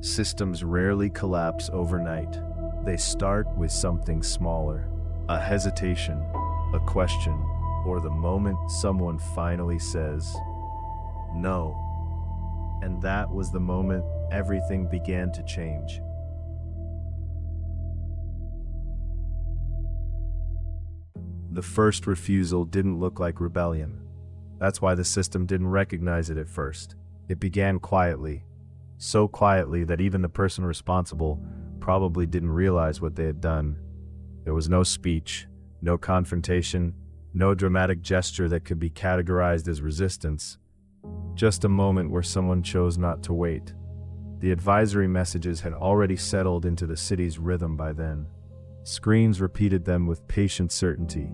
Systems rarely collapse overnight. They start with something smaller, a hesitation, a question, or the moment someone finally says, no. And that was the moment everything began to change. The first refusal didn't look like rebellion. That's why the system didn't recognize it at first. It began quietly, so quietly that even the person responsible probably didn't realize what they had done. There was no speech, no confrontation, no dramatic gesture that could be categorized as resistance. Just a moment where someone chose not to wait. The advisory messages had already settled into the city's rhythm by then. Screens repeated them with patient certainty.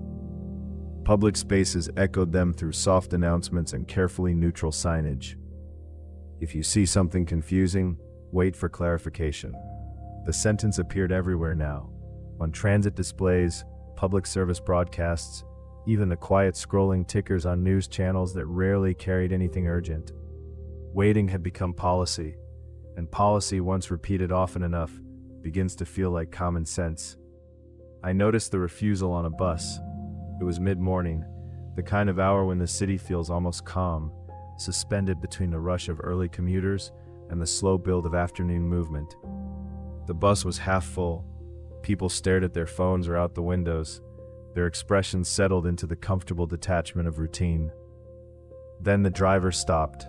Public spaces echoed them through soft announcements and carefully neutral signage. If you see something confusing, wait for clarification. The sentence appeared everywhere now, on transit displays, public service broadcasts, even the quiet scrolling tickers on news channels that rarely carried anything urgent. Waiting had become policy, and policy, once repeated often enough, begins to feel like common sense. I noticed the refusal on a bus. It was mid-morning, the kind of hour when the city feels almost calm, suspended between the rush of early commuters and the slow build of afternoon movement. The bus was half full. People stared at their phones or out the windows. Their expressions settled into the comfortable detachment of routine. Then the driver stopped,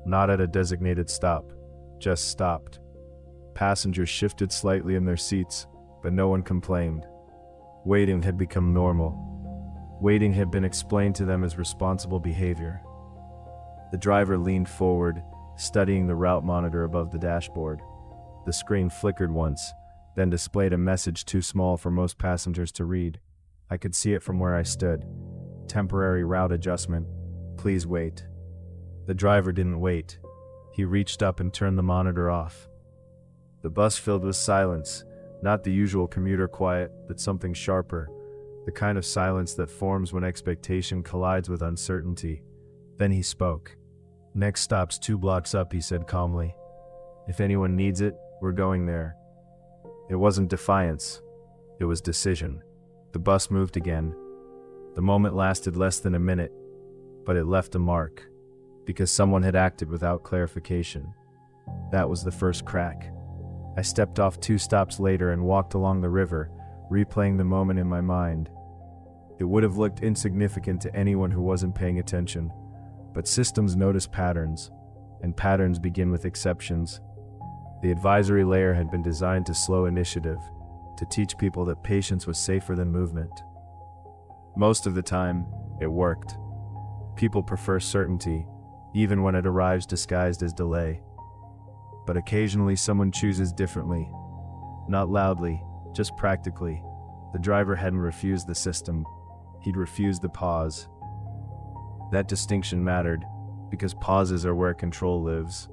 not at a designated stop, just stopped. Passengers shifted slightly in their seats, but no one complained. Waiting had become normal. Waiting had been explained to them as responsible behavior. The driver leaned forward, studying the route monitor above the dashboard. The screen flickered once, then displayed a message too small for most passengers to read. I could see it from where I stood. Temporary route adjustment. Please wait. The driver didn't wait. He reached up and turned the monitor off. The bus filled with silence, not the usual commuter quiet, but something sharper, the kind of silence that forms when expectation collides with uncertainty. Then he spoke. Next stop's 2 blocks up, he said calmly. If anyone needs it, we're going there. It wasn't defiance. It was decision. The bus moved again. The moment lasted less than a minute, but it left a mark, because someone had acted without clarification. That was the first crack. I stepped off 2 stops later and walked along the river, replaying the moment in my mind. It would have looked insignificant to anyone who wasn't paying attention, but systems notice patterns, and patterns begin with exceptions. The advisory layer had been designed to slow initiative, to teach people that patience was safer than movement. Most of the time, it worked. People prefer certainty, even when it arrives disguised as delay. But occasionally someone chooses differently. Not loudly, just practically. The driver hadn't refused the system. He'd refused the pause. That distinction mattered, because pauses are where control lives.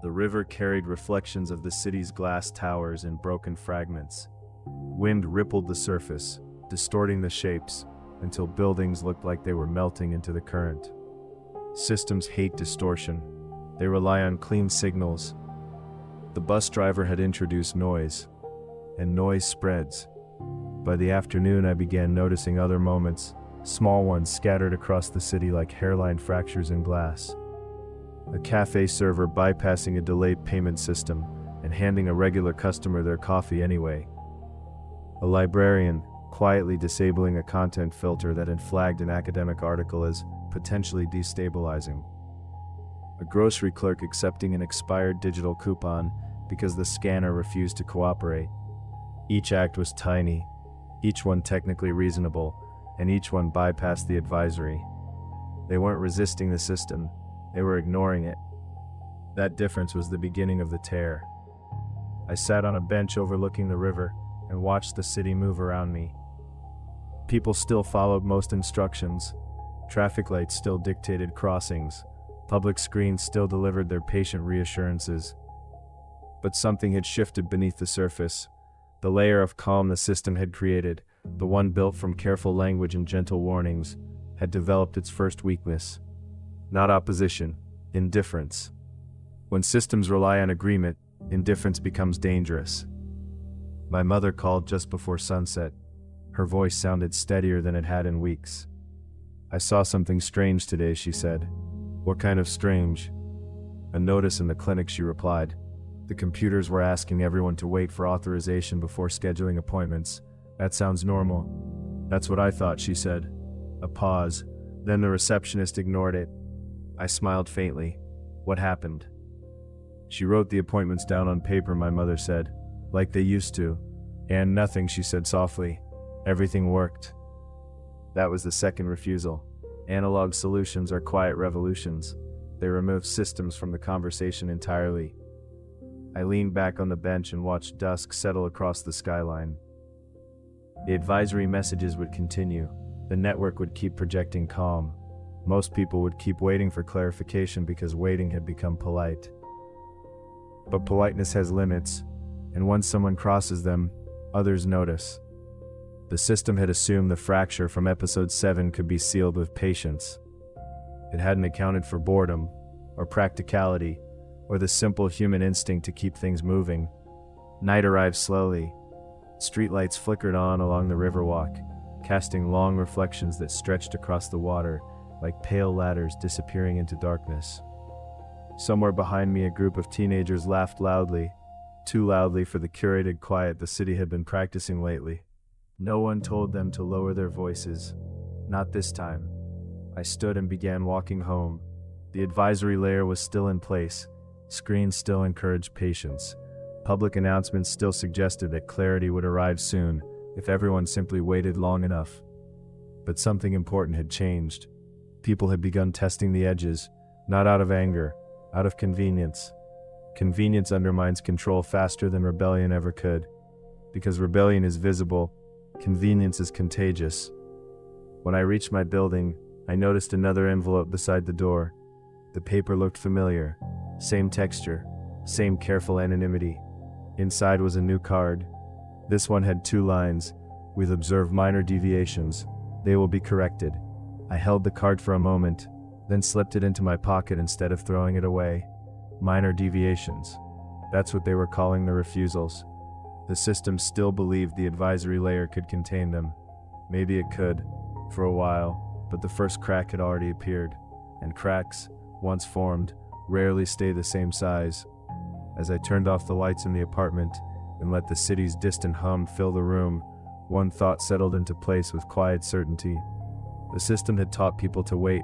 The river carried reflections of the city's glass towers in broken fragments. Wind rippled the surface, distorting the shapes, until buildings looked like they were melting into the current. Systems hate distortion. They rely on clean signals. The bus driver had introduced noise, and noise spreads. By the afternoon, I began noticing other moments, small ones scattered across the city like hairline fractures in glass. A cafe server bypassing a delayed payment system and handing a regular customer their coffee anyway. A librarian quietly disabling a content filter that had flagged an academic article as potentially destabilizing. A grocery clerk accepting an expired digital coupon because the scanner refused to cooperate. Each act was tiny, each one technically reasonable, and each one bypassed the advisory. They weren't resisting the system, they were ignoring it. That difference was the beginning of the tear. I sat on a bench overlooking the river and watched the city move around me. People still followed most instructions. Traffic lights still dictated crossings. Public screens still delivered their patient reassurances. But something had shifted beneath the surface. The layer of calm the system had created, the one built from careful language and gentle warnings, had developed its first weakness. Not opposition, indifference. When systems rely on agreement, Indifference becomes dangerous. My mother called just before sunset. Her voice sounded steadier than it had in weeks. "I saw something strange today," she said. "What kind of strange?" "A notice in the clinic," she replied. "The computers were asking everyone to wait for authorization before scheduling appointments. That sounds normal." "That's what I thought," she said. A pause. Then the receptionist ignored it. I smiled faintly. "What happened?" "She wrote the appointments down on paper," my mother said. "Like they used to." "And nothing," she said softly. "Everything worked." That was the second refusal. Analog solutions are quiet revolutions. They remove systems from the conversation entirely. I leaned back on the bench and watched dusk settle across the skyline. The advisory messages would continue. The network would keep projecting calm. Most people would keep waiting for clarification because waiting had become polite. But politeness has limits, and once someone crosses them, others notice. The system had assumed the fracture from episode 7 could be sealed with patience. It hadn't accounted for boredom, or practicality, or the simple human instinct to keep things moving. Night arrived slowly. Streetlights flickered on along the riverwalk, casting long reflections that stretched across the water like pale ladders disappearing into darkness. Somewhere behind me, a group of teenagers laughed loudly, too loudly for the curated quiet the city had been practicing lately. No one told them to lower their voices. Not this time. I stood and began walking home. The advisory layer was still in place. Screens still encouraged patience. Public announcements still suggested that clarity would arrive soon if everyone simply waited long enough. But something important had changed. People had begun testing the edges, not out of anger, out of convenience. Convenience undermines control faster than rebellion ever could. Because rebellion is visible, convenience is contagious. When I reached my building, I noticed another envelope beside the door. The paper looked familiar. Same texture, same careful anonymity. Inside was a new card. This one had 2 lines. "We've observed minor deviations. They will be corrected." I held the card for a moment, then slipped it into my pocket instead of throwing it away. Minor deviations. That's what they were calling the refusals. The system still believed the advisory layer could contain them. Maybe it could, for a while, but the first crack had already appeared, and cracks, once formed, rarely stay the same size. As I turned off the lights in the apartment and let the city's distant hum fill the room, one thought settled into place with quiet certainty. The system had taught people to wait.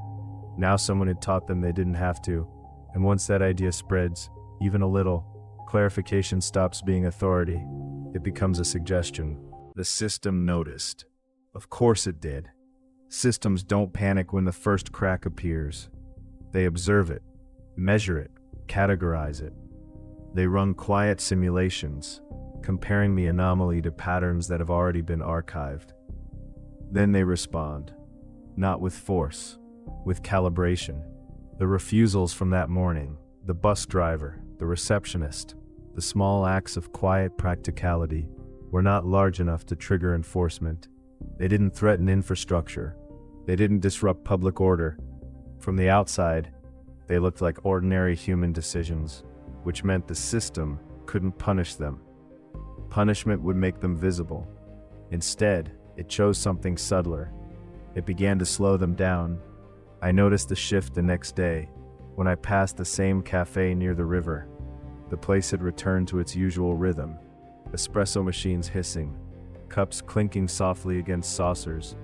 Now someone had taught them they didn't have to. And once that idea spreads, even a little, clarification stops being authority. It becomes a suggestion. The system noticed. Of course it did. Systems don't panic when the first crack appears. They observe it, measure it, categorize it. They run quiet simulations, comparing the anomaly to patterns that have already been archived. Then they respond, not with force, with calibration. The refusals from that morning, the bus driver, the receptionist, the small acts of quiet practicality, were not large enough to trigger enforcement. They didn't threaten infrastructure. They didn't disrupt public order. From the outside, they looked like ordinary human decisions, which meant the system couldn't punish them. Punishment would make them visible. Instead, it chose something subtler. It began to slow them down. I noticed the shift the next day, when I passed the same cafe near the river. The place had returned to its usual rhythm, espresso machines hissing, cups clinking softly against saucers,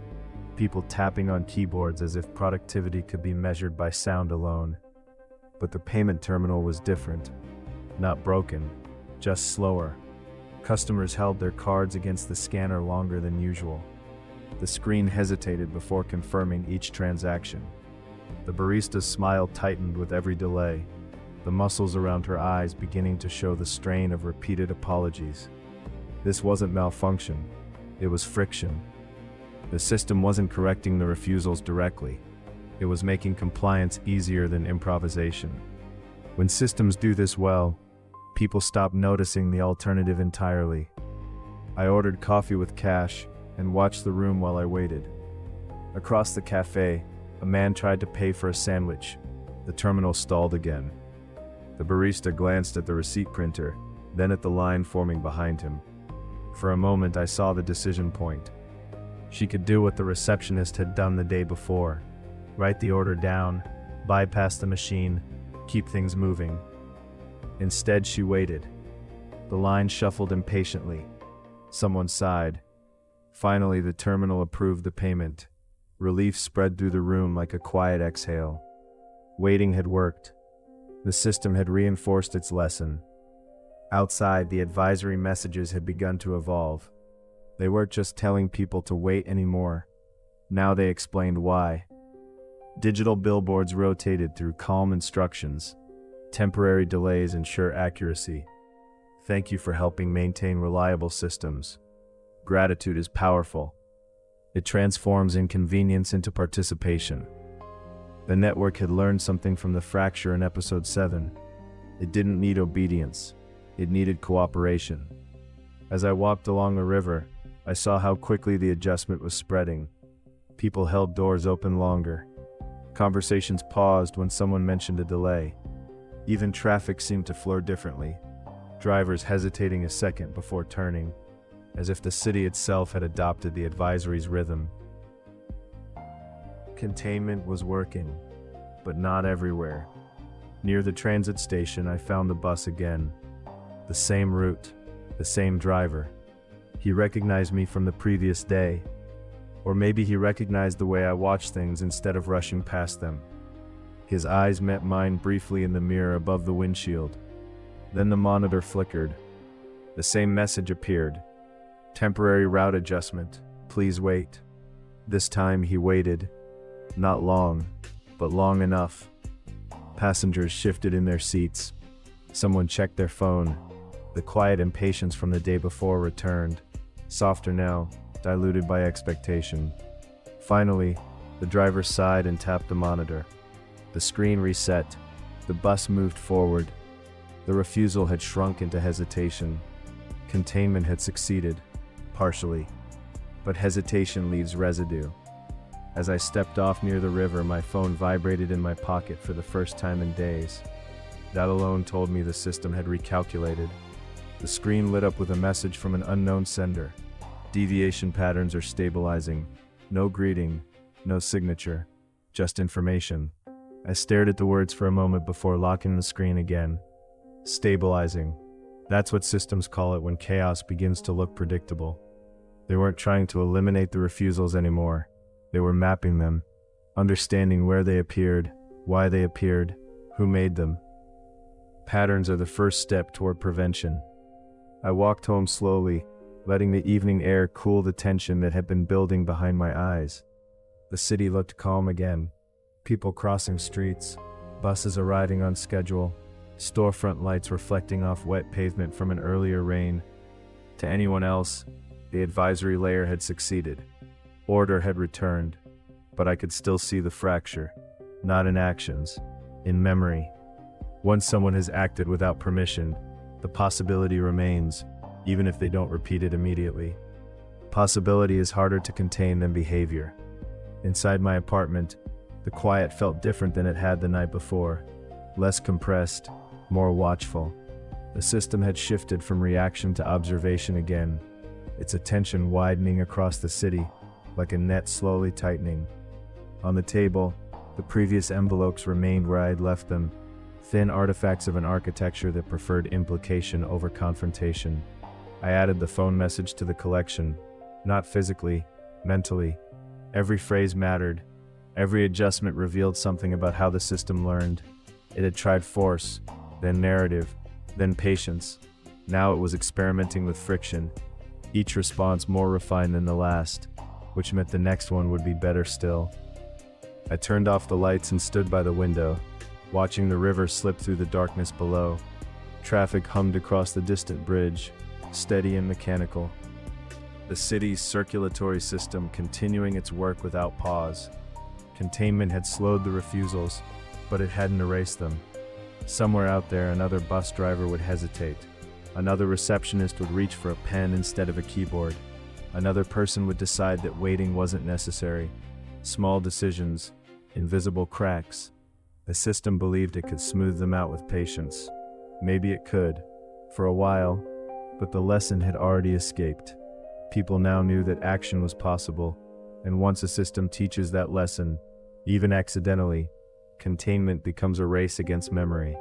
people tapping on keyboards as if productivity could be measured by sound alone. But the payment terminal was different. Not broken, just slower. Customers held their cards against the scanner longer than usual. The screen hesitated before confirming each transaction. The barista's smile tightened with every delay, the muscles around her eyes beginning to show the strain of repeated apologies. This wasn't malfunction, it was friction. The system wasn't correcting the refusals directly. It was making compliance easier than improvisation. When systems do this well, people stop noticing the alternative entirely. I ordered coffee with cash and watched the room while I waited. Across the cafe, a man tried to pay for a sandwich. The terminal stalled again. The barista glanced at the receipt printer, then at the line forming behind him. For a moment I saw the decision point. She could do what the receptionist had done the day before. Write the order down, bypass the machine, keep things moving. Instead, she waited. The line shuffled impatiently. Someone sighed. Finally, the terminal approved the payment. Relief spread through the room like a quiet exhale. Waiting had worked. The system had reinforced its lesson. Outside, the advisory messages had begun to evolve. They weren't just telling people to wait anymore. Now they explained why. Digital billboards rotated through calm instructions. Temporary delays ensure accuracy. Thank you for helping maintain reliable systems. Gratitude is powerful. It transforms inconvenience into participation. The network had learned something from the fracture in episode 7. It didn't need obedience. It needed cooperation. As I walked along the river, I saw how quickly the adjustment was spreading. People held doors open longer. Conversations paused when someone mentioned a delay. Even traffic seemed to flow differently, drivers hesitating a second before turning, as if the city itself had adopted the advisory's rhythm. Containment was working, but not everywhere. Near the transit station, I found the bus again. The same route, the same driver. He recognized me from the previous day. Or maybe he recognized the way I watched things instead of rushing past them. His eyes met mine briefly in the mirror above the windshield. Then the monitor flickered. The same message appeared. Temporary route adjustment. Please wait. This time he waited. Not long, but long enough. Passengers shifted in their seats. Someone checked their phone. The quiet impatience from the day before returned. Softer now, diluted by expectation. Finally, the driver sighed and tapped the monitor. The screen reset. The bus moved forward. The refusal had shrunk into hesitation. Containment had succeeded, partially. But hesitation leaves residue. As I stepped off near the river, my phone vibrated in my pocket for the first time in days. That alone told me the system had recalculated. The screen lit up with a message from an unknown sender. Deviation patterns are stabilizing. No greeting, no signature, just information. I stared at the words for a moment before locking the screen again. Stabilizing. That's what systems call it when chaos begins to look predictable. They weren't trying to eliminate the refusals anymore. They were mapping them, understanding where they appeared, why they appeared, who made them. Patterns are the first step toward prevention. I walked home slowly, letting the evening air cool the tension that had been building behind my eyes. The city looked calm again. People crossing streets, buses arriving on schedule, storefront lights reflecting off wet pavement from an earlier rain. To anyone else, the advisory layer had succeeded. Order had returned, but I could still see the fracture, not in actions, in memory. Once someone has acted without permission, the possibility remains, even if they don't repeat it immediately. Possibility is harder to contain than behavior. Inside my apartment, the quiet felt different than it had the night before, less compressed, more watchful. The system had shifted from reaction to observation again, its attention widening across the city, like a net slowly tightening. On the table, the previous envelopes remained where I had left them, thin artifacts of an architecture that preferred implication over confrontation. I added the phone message to the collection, not physically, mentally. Every phrase mattered. Every adjustment revealed something about how the system learned. It had tried force, then narrative, then patience. Now it was experimenting with friction, each response more refined than the last, which meant the next one would be better still. I turned off the lights and stood by the window, watching the river slip through the darkness below. Traffic hummed across the distant bridge, steady and mechanical. The city's circulatory system continuing its work without pause. Containment had slowed the refusals, but it hadn't erased them. Somewhere out there, another bus driver would hesitate. Another receptionist would reach for a pen instead of a keyboard. Another person would decide that waiting wasn't necessary. Small decisions, invisible cracks. The system believed it could smooth them out with patience. Maybe it could, for a while, but the lesson had already escaped. People now knew that action was possible, and once a system teaches that lesson, even accidentally, containment becomes a race against memory.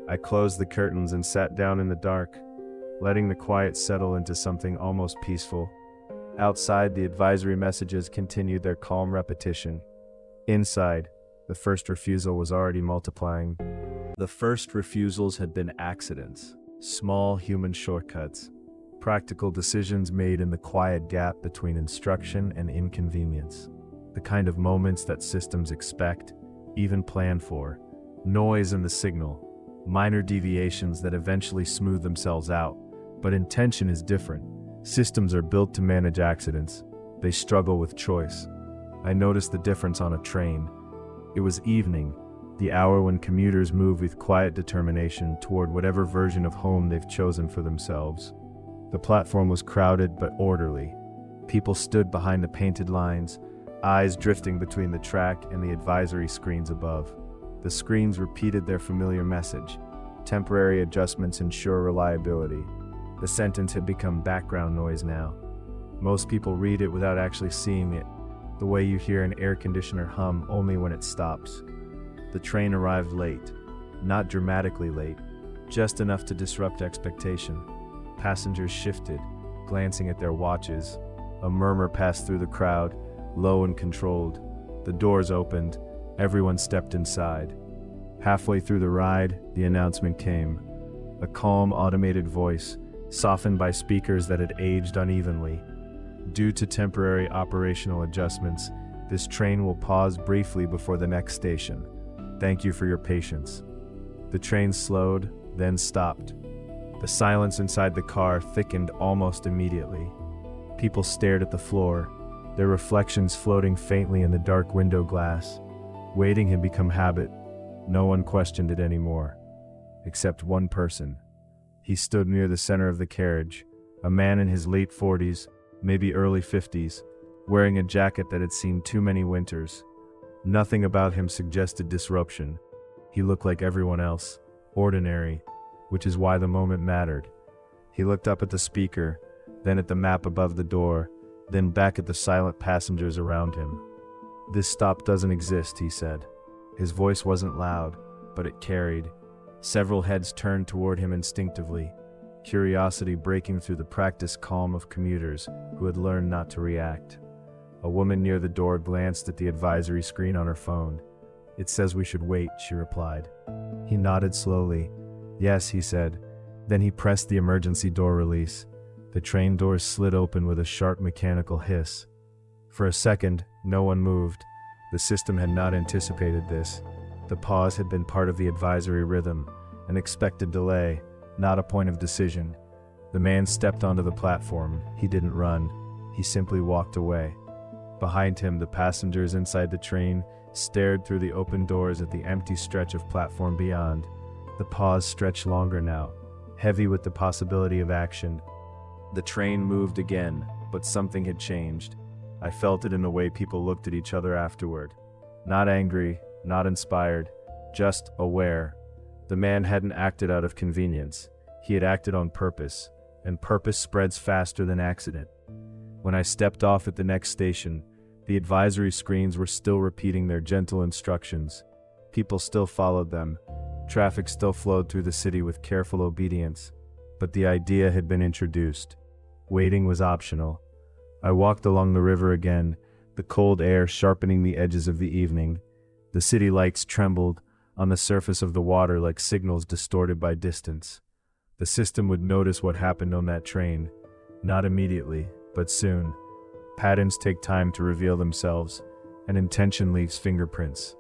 I closed the curtains and sat down in the dark, letting the quiet settle into something almost peaceful. Outside, the advisory messages continued their calm repetition. Inside, the first refusal was already multiplying. The first refusals had been accidents, small human shortcuts, practical decisions made in the quiet gap between instruction and inconvenience. The kind of moments that systems expect, even plan for. Noise in the signal, minor deviations that eventually smooth themselves out. But intention is different. Systems are built to manage accidents. They struggle with choice. I noticed the difference on a train. It was evening, the hour when commuters move with quiet determination toward whatever version of home they've chosen for themselves. The platform was crowded but orderly. People stood behind the painted lines, eyes drifting between the track and the advisory screens above. The screens repeated their familiar message. Temporary adjustments ensure reliability. The sentence had become background noise now. Most people read it without actually seeing it, the way you hear an air conditioner hum only when it stops. The train arrived late, not dramatically late, just enough to disrupt expectation. Passengers shifted, glancing at their watches. A murmur passed through the crowd, low and controlled. The doors opened, everyone stepped inside. Halfway through the ride, the announcement came. A calm, automated voice, softened by speakers that had aged unevenly. Due to temporary operational adjustments, this train will pause briefly before the next station. Thank you for your patience. The train slowed, then stopped. The silence inside the car thickened almost immediately. People stared at the floor, their reflections floating faintly in the dark window glass. Waiting had become habit. No one questioned it anymore, except one person. He stood near the center of the carriage, a man in his late 40s, maybe early 50s, wearing a jacket that had seen too many winters. Nothing about him suggested disruption. He looked like everyone else, ordinary, which is why the moment mattered. He looked up at the speaker, then at the map above the door, then back at the silent passengers around him. "This stop doesn't exist," he said. His voice wasn't loud, but it carried. Several heads turned toward him instinctively, curiosity breaking through the practiced calm of commuters who had learned not to react. A woman near the door glanced at the advisory screen on her phone. "It says we should wait," she replied. He nodded slowly. "Yes," he said. Then he pressed the emergency door release. The train doors slid open with a sharp mechanical hiss. For a second, no one moved. The system had not anticipated this. The pause had been part of the advisory rhythm, an expected delay, not a point of decision. The man stepped onto the platform. He didn't run. He simply walked away. Behind him, the passengers inside the train stared through the open doors at the empty stretch of platform beyond. The pause stretched longer now, heavy with the possibility of action. The train moved again, but something had changed. I felt it in the way people looked at each other afterward. Not angry, not inspired, just aware. The man hadn't acted out of convenience. He had acted on purpose, and purpose spreads faster than accident. When I stepped off at the next station, the advisory screens were still repeating their gentle instructions. People still followed them. Traffic still flowed through the city with careful obedience. But the idea had been introduced. Waiting was optional. I walked along the river again, the cold air sharpening the edges of the evening. The city lights trembled on the surface of the water like signals distorted by distance. The system would notice what happened on that train. Not immediately, but soon. Patterns take time to reveal themselves, and intention leaves fingerprints.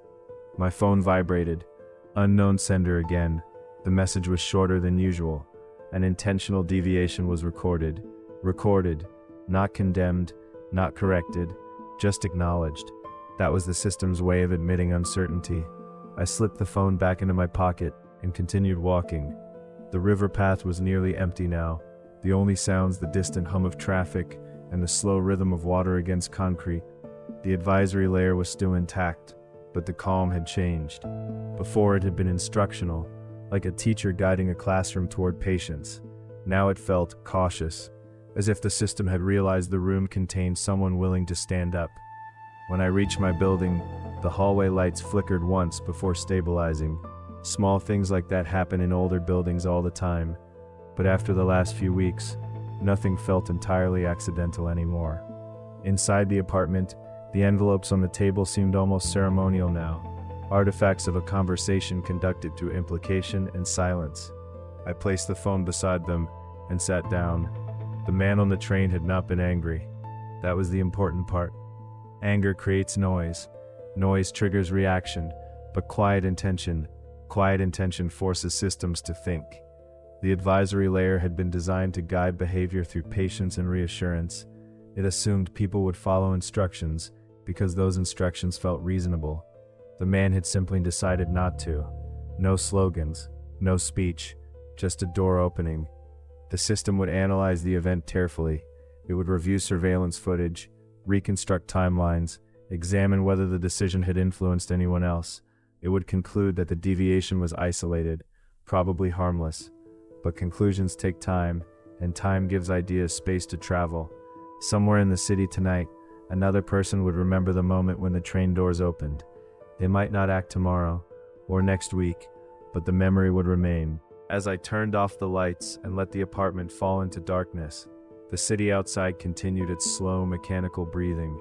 My phone vibrated. Unknown sender again. The message was shorter than usual. An intentional deviation was recorded. Recorded. Not condemned, not corrected, just acknowledged. That was the system's way of admitting uncertainty. I slipped the phone back into my pocket and continued walking. The river path was nearly empty now. The only sounds the distant hum of traffic and the slow rhythm of water against concrete. The advisory layer was still intact, but the calm had changed. Before it had been instructional, like a teacher guiding a classroom toward patience. Now it felt cautious, as if the system had realized the room contained someone willing to stand up. When I reached my building, the hallway lights flickered once before stabilizing. Small things like that happen in older buildings all the time, but after the last few weeks, nothing felt entirely accidental anymore. Inside the apartment, the envelopes on the table seemed almost ceremonial now, artifacts of a conversation conducted through implication and silence. I placed the phone beside them and sat down. The man on the train had not been angry. That was the important part. Anger creates noise. Noise triggers reaction, but quiet intention forces systems to think. The advisory layer had been designed to guide behavior through patience and reassurance. It assumed people would follow instructions because those instructions felt reasonable. The man had simply decided not to. No slogans, no speech, just a door opening. The system would analyze the event carefully. It would review surveillance footage, reconstruct timelines, examine whether the decision had influenced anyone else. It would conclude that the deviation was isolated, probably harmless. But conclusions take time, and time gives ideas space to travel. Somewhere in the city tonight, another person would remember the moment when the train doors opened. They might not act tomorrow, or next week, but the memory would remain. As I turned off the lights and let the apartment fall into darkness, the city outside continued its slow, mechanical breathing.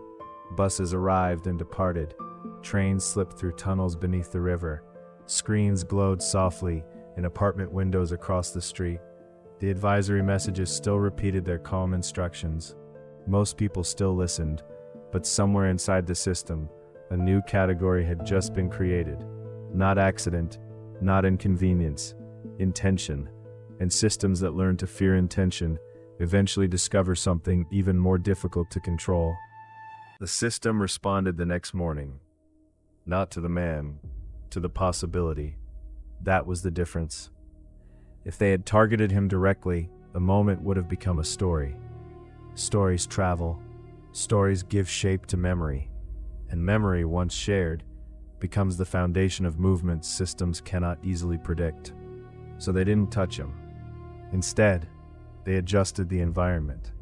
Buses arrived and departed. Trains slipped through tunnels beneath the river. Screens glowed softly in apartment windows across the street. The advisory messages still repeated their calm instructions. Most people still listened, but somewhere inside the system, a new category had just been created. Not accident, not inconvenience, intention. And systems that learn to fear intention eventually discover something even more difficult to control. The system responded the next morning. Not to the man, to the possibility. That was the difference. If they had targeted him directly, the moment would have become a story. Stories travel. Stories give shape to memory. And memory, once shared, becomes the foundation of movements systems cannot easily predict. So they didn't touch him. Instead, they adjusted the environment.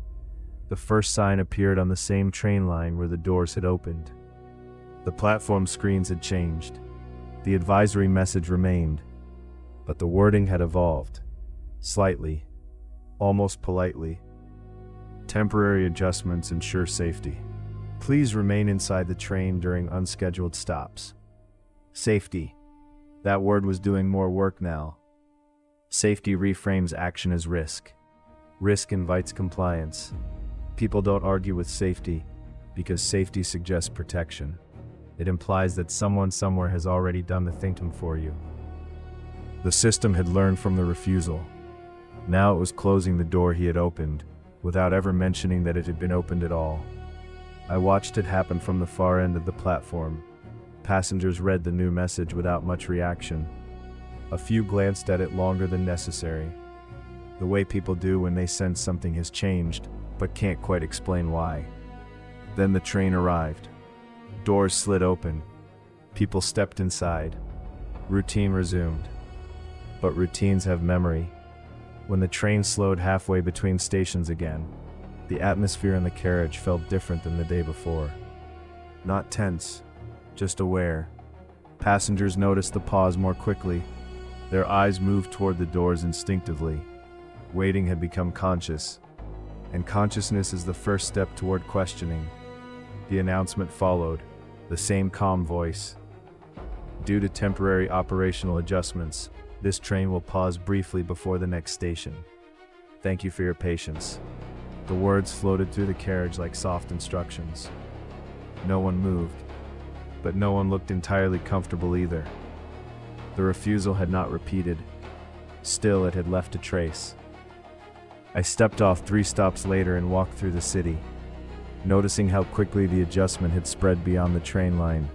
The first sign appeared on the same train line where the doors had opened. The platform screens had changed. The advisory message remained, but the wording had evolved. Slightly, almost politely. Temporary adjustments ensure safety. Please remain inside the train during unscheduled stops. Safety. That word was doing more work now. Safety reframes action as risk. Risk invites compliance. People don't argue with safety because safety suggests protection. It implies that someone somewhere has already done the thinking for you. The system had learned from the refusal. Now it was closing the door he had opened, without ever mentioning that it had been opened at all. I watched it happen from the far end of the platform. Passengers read the new message without much reaction. A few glanced at it longer than necessary. The way people do when they sense something has changed, but can't quite explain why. Then the train arrived. Doors slid open. People stepped inside. Routine resumed. But routines have memory. When the train slowed halfway between stations again, the atmosphere in the carriage felt different than the day before. Not tense, just aware. Passengers noticed the pause more quickly. Their eyes moved toward the doors instinctively. Waiting had become conscious, and consciousness is the first step toward questioning. The announcement followed, the same calm voice. Due to temporary operational adjustments, this train will pause briefly before the next station. Thank you for your patience. The words floated through the carriage like soft instructions. No one moved, but no one looked entirely comfortable either. The refusal had not repeated. Still, it had left a trace. I stepped off 3 stops later and walked through the city, noticing how quickly the adjustment had spread beyond the train line.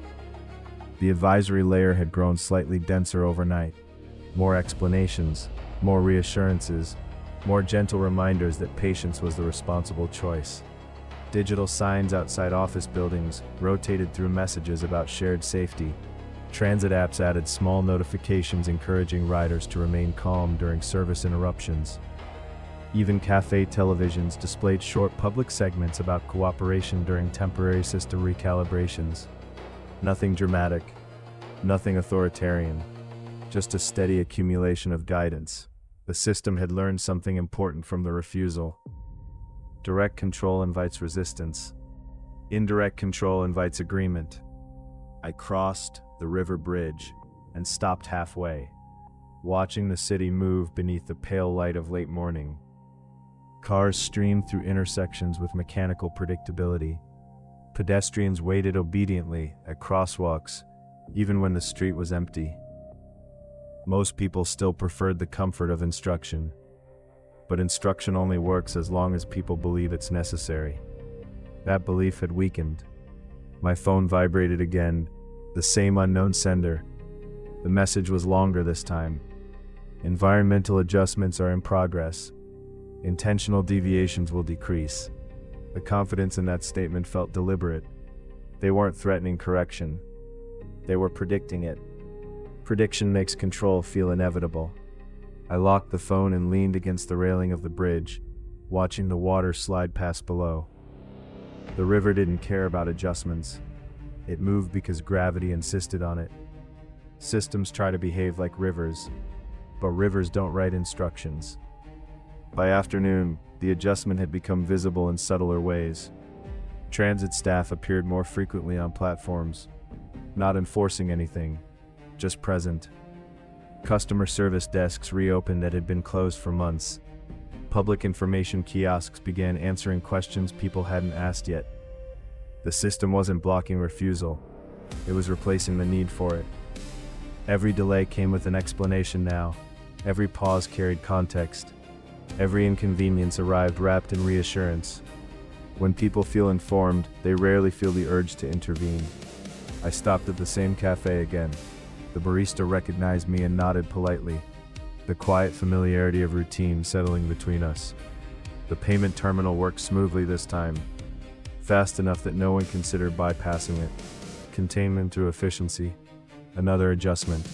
The advisory layer had grown slightly denser overnight. More explanations, more reassurances, more gentle reminders that patience was the responsible choice. Digital signs outside office buildings rotated through messages about shared safety. Transit apps added small notifications encouraging riders to remain calm during service interruptions. Even cafe televisions displayed short public segments about cooperation during temporary system recalibrations. Nothing dramatic, nothing authoritarian, just a steady accumulation of guidance. The system had learned something important from the refusal. Direct control invites resistance. Indirect control invites agreement. I crossed the river bridge and stopped halfway, watching the city move beneath the pale light of late morning. Cars streamed through intersections with mechanical predictability. Pedestrians waited obediently at crosswalks, even when the street was empty. Most people still preferred the comfort of instruction, but instruction only works as long as people believe it's necessary. That belief had weakened. My phone vibrated again, the same unknown sender. The message was longer this time. Environmental adjustments are in progress. Intentional deviations will decrease. The confidence in that statement felt deliberate. They weren't threatening correction. They were predicting it. Prediction makes control feel inevitable. I locked the phone and leaned against the railing of the bridge, watching the water slide past below. The river didn't care about adjustments. It moved because gravity insisted on it. Systems try to behave like rivers, but rivers don't write instructions. By afternoon, the adjustment had become visible in subtler ways. Transit staff appeared more frequently on platforms, not enforcing anything, just present. Customer service desks reopened that had been closed for months. Public information kiosks began answering questions people hadn't asked yet. The system wasn't blocking refusal, it was replacing the need for it. Every delay came with an explanation now. Every pause carried context. Every inconvenience arrived wrapped in reassurance. When people feel informed, they rarely feel the urge to intervene. I stopped at the same cafe again. The barista recognized me and nodded politely, the quiet familiarity of routine settling between us. The payment terminal worked smoothly this time, fast enough that no one considered bypassing it. Containment through efficiency. Another adjustment.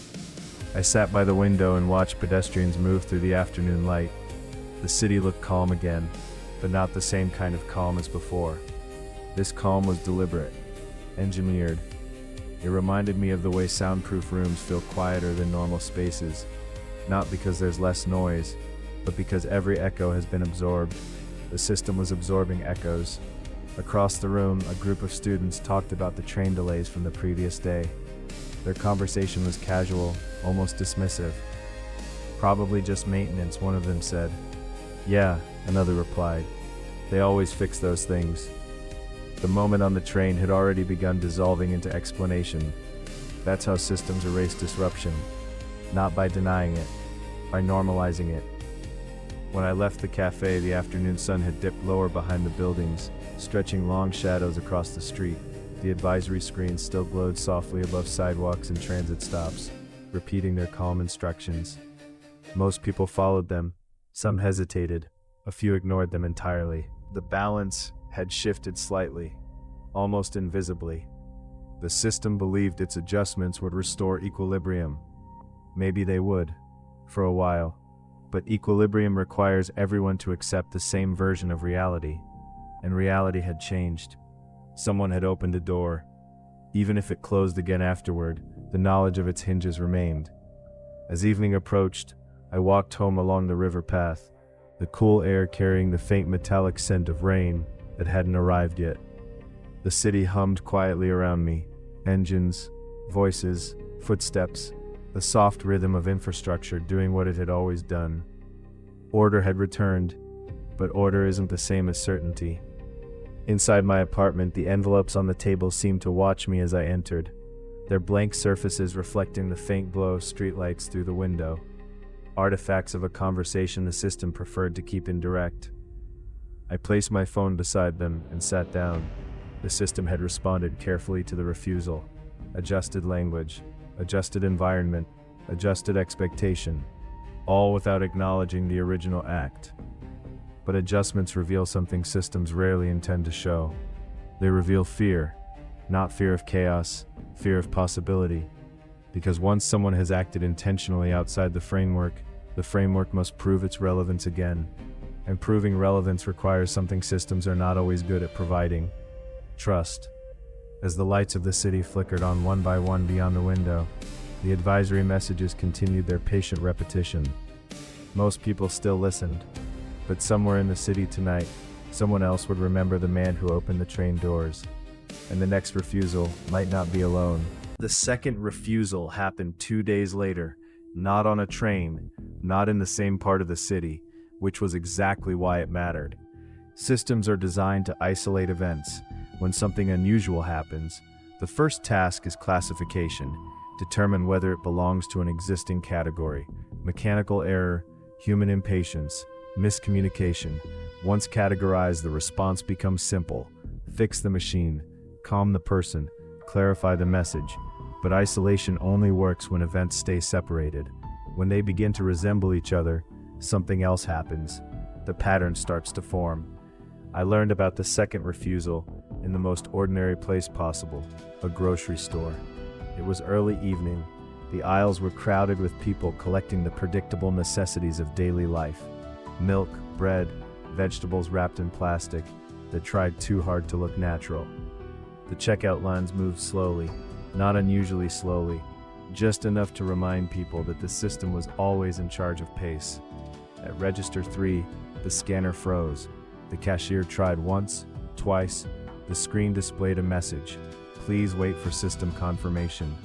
I sat by the window and watched pedestrians move through the afternoon light. The city looked calm again, but not the same kind of calm as before. This calm was deliberate, engineered. It reminded me of the way soundproof rooms feel quieter than normal spaces, not because there's less noise, but because every echo has been absorbed. The system was absorbing echoes. Across the room, a group of students talked about the train delays from the previous day. Their conversation was casual, almost dismissive. "Probably just maintenance," one of them said. "Yeah," another replied. "They always fix those things." The moment on the train had already begun dissolving into explanation. That's how systems erase disruption, not by denying it, by normalizing it. When I left the cafe, the afternoon sun had dipped lower behind the buildings, stretching long shadows across the street. The advisory screens still glowed softly above sidewalks and transit stops, repeating their calm instructions. Most people followed them. Some hesitated. A few ignored them entirely. The balance had shifted slightly, almost invisibly. The system believed its adjustments would restore equilibrium. Maybe they would, for a while. But equilibrium requires everyone to accept the same version of reality. And reality had changed. Someone had opened a door. Even if it closed again afterward, the knowledge of its hinges remained. As evening approached, I walked home along the river path, the cool air carrying the faint metallic scent of rain that hadn't arrived yet. The city hummed quietly around me. Engines, voices, footsteps, the soft rhythm of infrastructure doing what it had always done. Order had returned, but order isn't the same as certainty. Inside my apartment, the envelopes on the table seemed to watch me as I entered, their blank surfaces reflecting the faint glow of streetlights through the window. Artifacts of a conversation the system preferred to keep indirect. I placed my phone beside them and sat down. The system had responded carefully to the refusal. Adjusted language, adjusted environment, adjusted expectation, all without acknowledging the original act. But adjustments reveal something systems rarely intend to show. They reveal fear, not fear of chaos, fear of possibility. Because once someone has acted intentionally outside the framework must prove its relevance again. and proving relevance requires something systems are not always good at providing: trust. As the lights of the city flickered on one by one beyond the window, the advisory messages continued their patient repetition. Most people still listened, but somewhere in the city tonight, someone else would remember the man who opened the train doors, and the next refusal might not be alone. The second refusal happened 2 days later, not on a train, not in the same part of the city, which was exactly why it mattered. Systems are designed to isolate events. When something unusual happens, the first task is classification. Determine whether it belongs to an existing category: mechanical error, human impatience, miscommunication. Once categorized, the response becomes simple: fix the machine, calm the person, clarify the message. But isolation only works when events stay separated. When they begin to resemble each other, something else happens. The pattern starts to form. I learned about the second refusal in the most ordinary place possible: a grocery store. It was early evening. The aisles were crowded with people collecting the predictable necessities of daily life: milk, bread, vegetables wrapped in plastic that tried too hard to look natural. The checkout lines moved slowly, not unusually slowly, just enough to remind people that the system was always in charge of pace. At register 3, the scanner froze. The cashier tried once, twice. The screen displayed a message: please wait for system confirmation.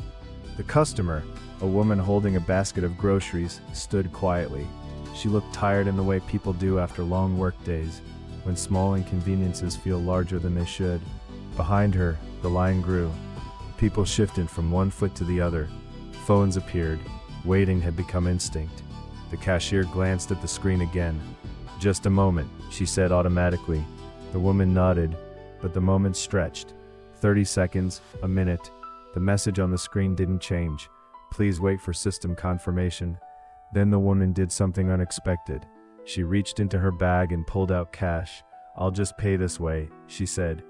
The customer, a woman holding a basket of groceries, stood quietly. She looked tired in the way people do after long work days, when small inconveniences feel larger than they should. Behind her, the line grew. People shifted from one foot to the other. Phones appeared. Waiting had become instinct. The cashier glanced at the screen again. "Just a moment," she said automatically. The woman nodded, but the moment stretched. 30 seconds, a minute. The message on the screen didn't change: please wait for system confirmation. Then the woman did something unexpected. She reached into her bag and pulled out cash. "I'll just pay this way," she said.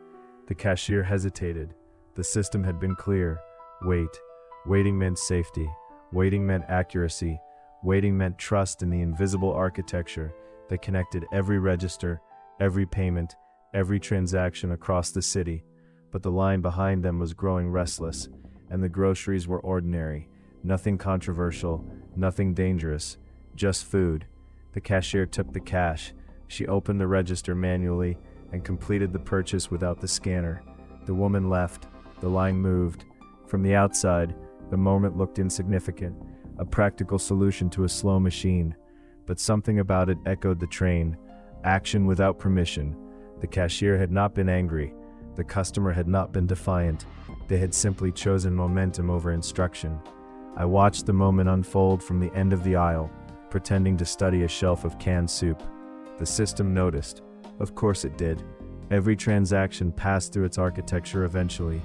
The cashier hesitated. The system had been clear. Wait. Waiting meant safety. Waiting meant accuracy. Waiting meant trust in the invisible architecture that connected every register, every payment, every transaction across the city. But the line behind them was growing restless, and the groceries were ordinary. Nothing controversial, nothing dangerous, just food. The cashier took the cash. She opened the register manually and completed the purchase without the scanner. The woman left. The line moved. From the outside, the moment looked insignificant, a practical solution to a slow machine. But something about it echoed the train: action without permission. The cashier had not been angry. The customer had not been defiant. They had simply chosen momentum over instruction. I watched the moment unfold from the end of the aisle, pretending to study a shelf of canned soup. The system noticed. Of course it did. Every transaction passed through its architecture eventually.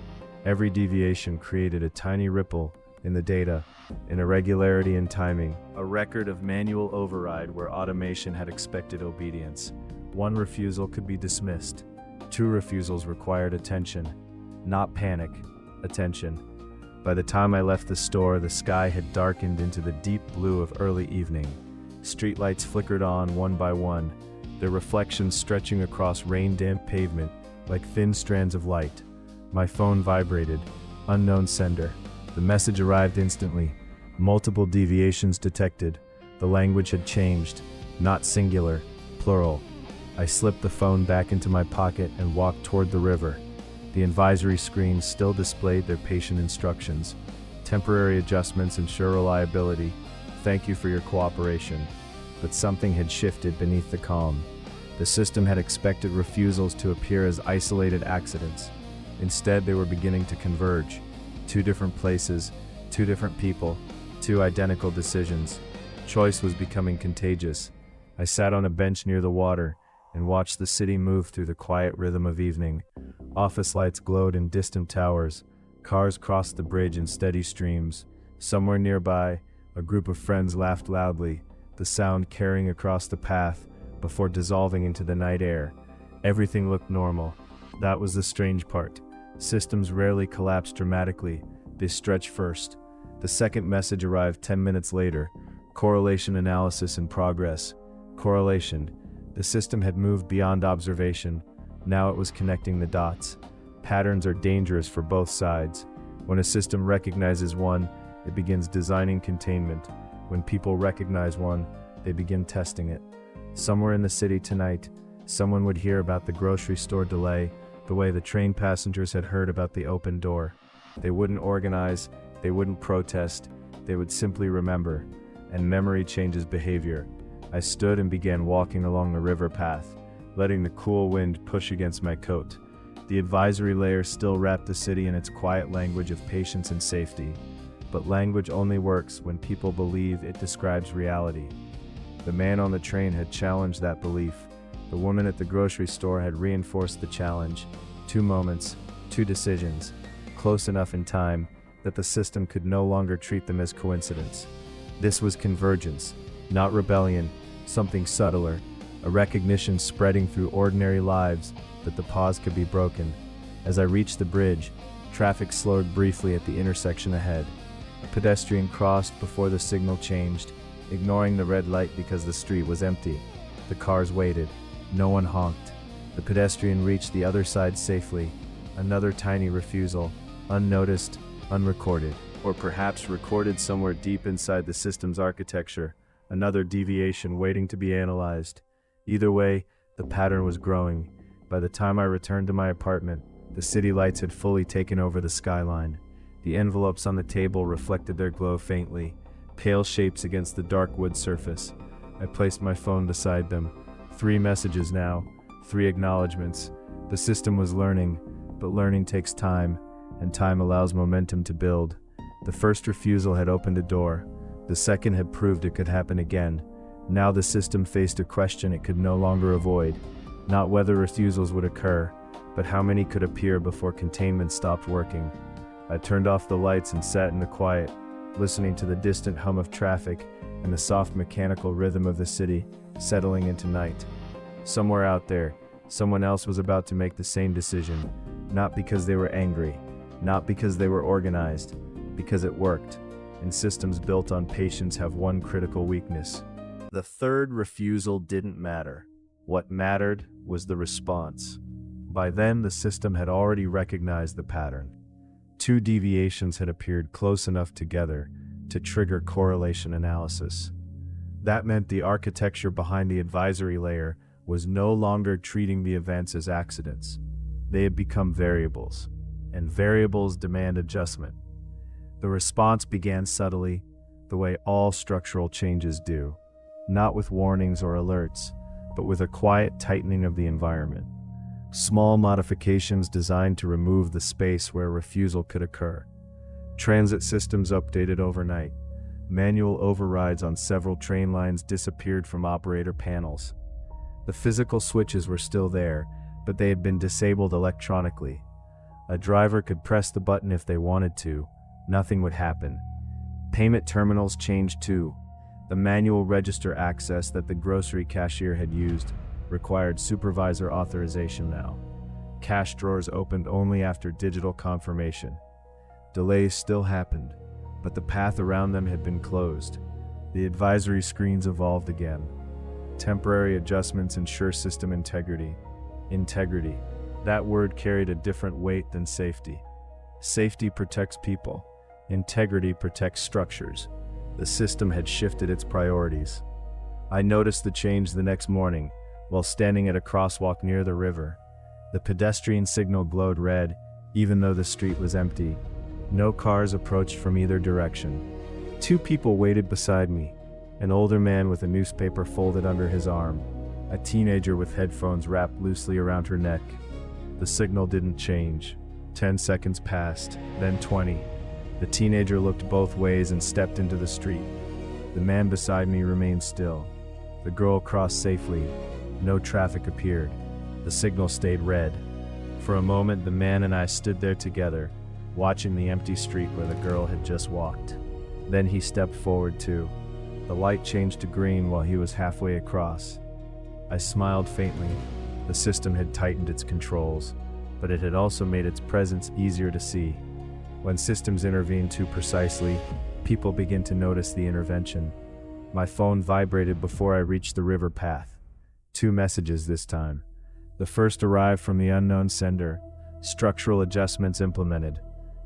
Every deviation created a tiny ripple in the data, an irregularity in timing, a record of manual override where automation had expected obedience. One refusal could be dismissed. 2 refusals required attention. Not panic, attention. By the time I left the store, the sky had darkened into the deep blue of early evening. Streetlights flickered on one by one, their reflections stretching across rain-damp pavement like thin strands of light. My phone vibrated. Unknown sender. The message arrived instantly. Multiple deviations detected. The language had changed. Not singular, plural. I slipped the phone back into my pocket and walked toward the river. The advisory screens still displayed their patient instructions. Temporary adjustments ensure reliability. Thank you for your cooperation. But something had shifted beneath the calm. The system had expected refusals to appear as isolated accidents. Instead, they were beginning to converge. 2 different places, 2 different people, 2 identical decisions. Choice was becoming contagious. I sat on a bench near the water and watched the city move through the quiet rhythm of evening. Office lights glowed in distant towers. Cars crossed the bridge in steady streams. Somewhere nearby, a group of friends laughed loudly, the sound carrying across the path before dissolving into the night air. Everything looked normal. That was the strange part. Systems rarely collapse dramatically. They stretch first. The second message arrived 10 minutes later. Correlation analysis in progress. Correlation. The system had moved beyond observation. Now it was connecting the dots. Patterns are dangerous for both sides. When a system recognizes one, it begins designing containment. When people recognize one, they begin testing it. Somewhere in the city tonight, someone would hear about the grocery store delay, the way the train passengers had heard about the open door. They wouldn't organize, they wouldn't protest, they would simply remember. And memory changes behavior. I stood and began walking along the river path, letting the cool wind push against my coat. The advisory layer still wrapped the city in its quiet language of patience and safety. But language only works when people believe it describes reality. The man on the train had challenged that belief. The woman at the grocery store had reinforced the challenge. 2 moments, 2 decisions, close enough in time that the system could no longer treat them as coincidence. This was convergence, not rebellion, something subtler, a recognition spreading through ordinary lives that the pause could be broken. As I reached the bridge, traffic slowed briefly at the intersection ahead. A pedestrian crossed before the signal changed, ignoring the red light because the street was empty. The cars waited. No one honked. The pedestrian reached the other side safely. Another tiny refusal, unnoticed, unrecorded, or perhaps recorded somewhere deep inside the system's architecture. Another deviation waiting to be analyzed. Either way, the pattern was growing. By the time I returned to my apartment, the city lights had fully taken over the skyline. The envelopes on the table reflected their glow faintly, pale shapes against the dark wood surface. I placed my phone beside them. 3 messages now, 3 acknowledgements. The system was learning, but learning takes time, and time allows momentum to build. The first refusal had opened a door. The second had proved it could happen again. Now the system faced a question it could no longer avoid. Not whether refusals would occur, but how many could appear before containment stopped working. I turned off the lights and sat in the quiet, listening to the distant hum of traffic and the soft mechanical rhythm of the city settling into night. Somewhere out there, someone else was about to make the same decision, not because they were angry, not because they were organized, because it worked. And systems built on patience have one critical weakness. The third refusal didn't matter. What mattered was the response. By then, the system had already recognized the pattern. 2 deviations had appeared close enough together to trigger correlation analysis. That meant the architecture behind the advisory layer was no longer treating the events as accidents. They had become variables, and variables demand adjustment. The response began subtly, the way all structural changes do, not with warnings or alerts, but with a quiet tightening of the environment. Small modifications designed to remove the space where refusal could occur. Transit systems updated overnight. Manual overrides on several train lines disappeared from operator panels. The physical switches were still there, but they had been disabled electronically. A driver could press the button if they wanted to. Nothing would happen. Payment terminals changed too. The manual register access that the grocery cashier had used required supervisor authorization now. Cash drawers opened only after digital confirmation. Delays still happened, but the path around them had been closed. The advisory screens evolved again. Temporary adjustments ensure system integrity. Integrity. That word carried a different weight than safety. Safety protects people. Integrity protects structures. The system had shifted its priorities. I noticed the change the next morning while standing at a crosswalk near the river. The pedestrian signal glowed red, even though the street was empty. No cars approached from either direction. 2 people waited beside me, an older man with a newspaper folded under his arm, a teenager with headphones wrapped loosely around her neck. The signal didn't change. 10 seconds passed, then 20. The teenager looked both ways and stepped into the street. The man beside me remained still. The girl crossed safely. No traffic appeared. The signal stayed red. For a moment, the man and I stood there together, watching the empty street where the girl had just walked. Then he stepped forward too. The light changed to green while he was halfway across. I smiled faintly. The system had tightened its controls, but it had also made its presence easier to see. When systems intervene too precisely, people begin to notice the intervention. My phone vibrated before I reached the river path. 2 messages this time. The first arrived from the unknown sender, structural adjustments implemented.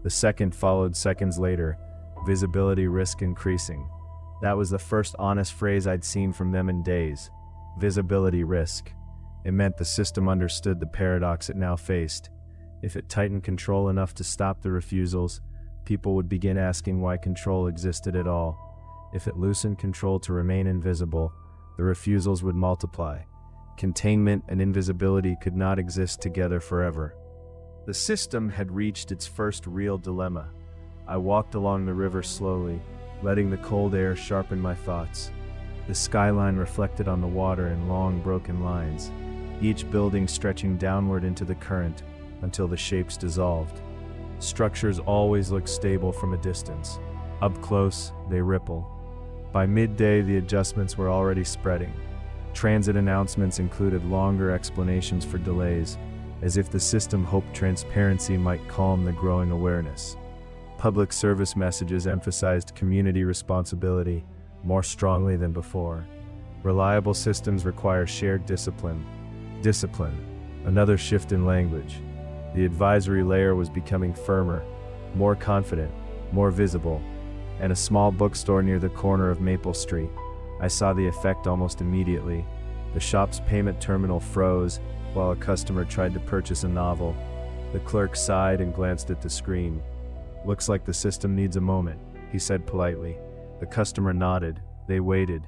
The second followed seconds later, visibility risk increasing. That was the first honest phrase I'd seen from them in days. Visibility risk. It meant the system understood the paradox it now faced. If it tightened control enough to stop the refusals, people would begin asking why control existed at all. If it loosened control to remain invisible, the refusals would multiply. Containment and invisibility could not exist together forever. The system had reached its first real dilemma. I walked along the river slowly, letting the cold air sharpen my thoughts. The skyline reflected on the water in long, broken lines, each building stretching downward into the current until the shapes dissolved. Structures always look stable from a distance. Up close, they ripple. By midday, the adjustments were already spreading. Transit announcements included longer explanations for delays, as if the system hoped transparency might calm the growing awareness. Public service messages emphasized community responsibility more strongly than before. Reliable systems require shared discipline. Another shift in language. The advisory layer was becoming firmer, more confident, more visible. And a small bookstore near the corner of Maple Street. I saw the effect almost immediately. The shop's payment terminal froze while a customer tried to purchase a novel. The clerk sighed and glanced at the screen. "Looks like the system needs a moment," he said politely. The customer nodded. They waited.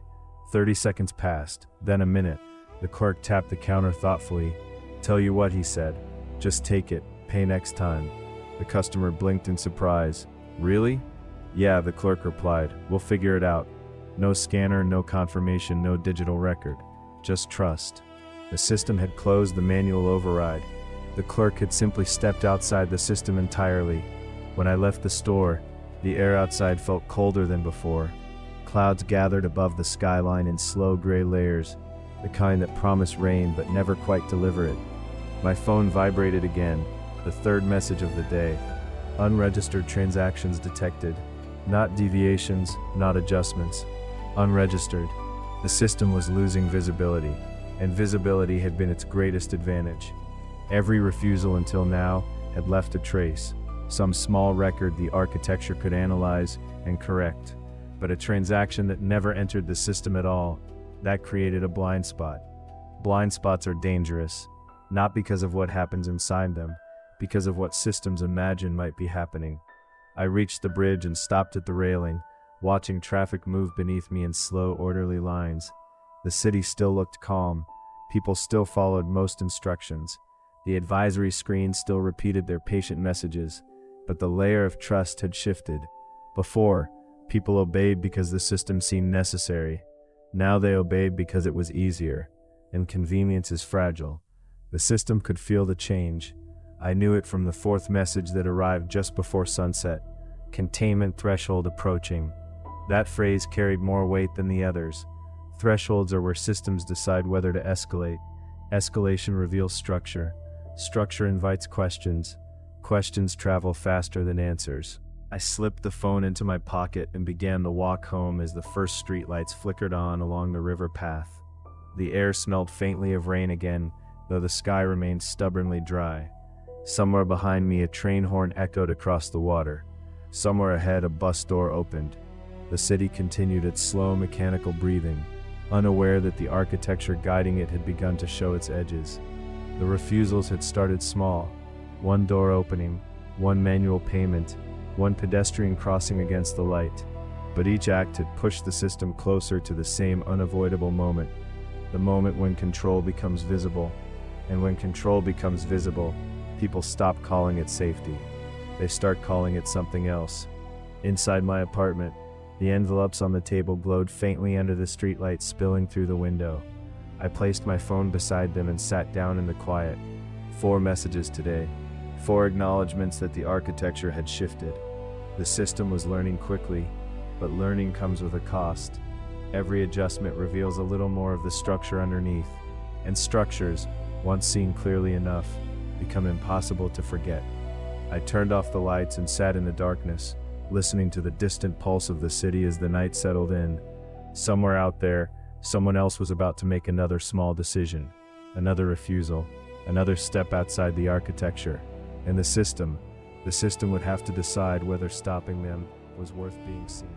30 seconds passed, then a minute. The clerk tapped the counter thoughtfully. "Tell you what," he said. "Just take it. Pay next time." The customer blinked in surprise. "Really?" "Yeah," the clerk replied. "We'll figure it out. No scanner, no confirmation, no digital record. Just trust." The system had closed the manual override. The clerk had simply stepped outside the system entirely. When I left the store, the air outside felt colder than before. Clouds gathered above the skyline in slow gray layers, the kind that promise rain but never quite deliver it. My phone vibrated again, the third message of the day. Unregistered transactions detected. Not deviations, not adjustments. Unregistered. The system was losing visibility, and visibility had been its greatest advantage. Every refusal until now had left a trace, some small record the architecture could analyze and correct. But a transaction that never entered the system at all, that created a blind spot. Blind spots are dangerous, not because of what happens inside them, because of what systems imagine might be happening. I reached the bridge and stopped at the railing, watching traffic move beneath me in slow, orderly lines. The city still looked calm. People still followed most instructions. The advisory screens still repeated their patient messages, but the layer of trust had shifted. Before, people obeyed because the system seemed necessary. Now they obeyed because it was easier, and convenience is fragile. The system could feel the change. I knew it from the fourth message that arrived just before sunset. Containment threshold approaching. That phrase carried more weight than the others. Thresholds are where systems decide whether to escalate. Escalation reveals structure. Structure invites questions. Questions travel faster than answers. I slipped the phone into my pocket and began the walk home as the first streetlights flickered on along the river path. The air smelled faintly of rain again, though the sky remained stubbornly dry. Somewhere behind me, a train horn echoed across the water. Somewhere ahead, a bus door opened. The city continued its slow, mechanical breathing, unaware that the architecture guiding it had begun to show its edges. The refusals had started small. One door opening, one manual payment, one pedestrian crossing against the light. But each act had pushed the system closer to the same unavoidable moment. The moment when control becomes visible. And when control becomes visible, people stop calling it safety. They start calling it something else. Inside my apartment, the envelopes on the table glowed faintly under the streetlight spilling through the window. I placed my phone beside them and sat down in the quiet. 4 messages today. 4 acknowledgements that the architecture had shifted. The system was learning quickly, but learning comes with a cost. Every adjustment reveals a little more of the structure underneath, and structures, once seen clearly enough, become impossible to forget. I turned off the lights and sat in the darkness, listening to the distant pulse of the city as the night settled in. Somewhere out there, Someone else was about to make another small decision, another refusal, another step outside the architecture, and the system would have to decide whether stopping them was worth being seen.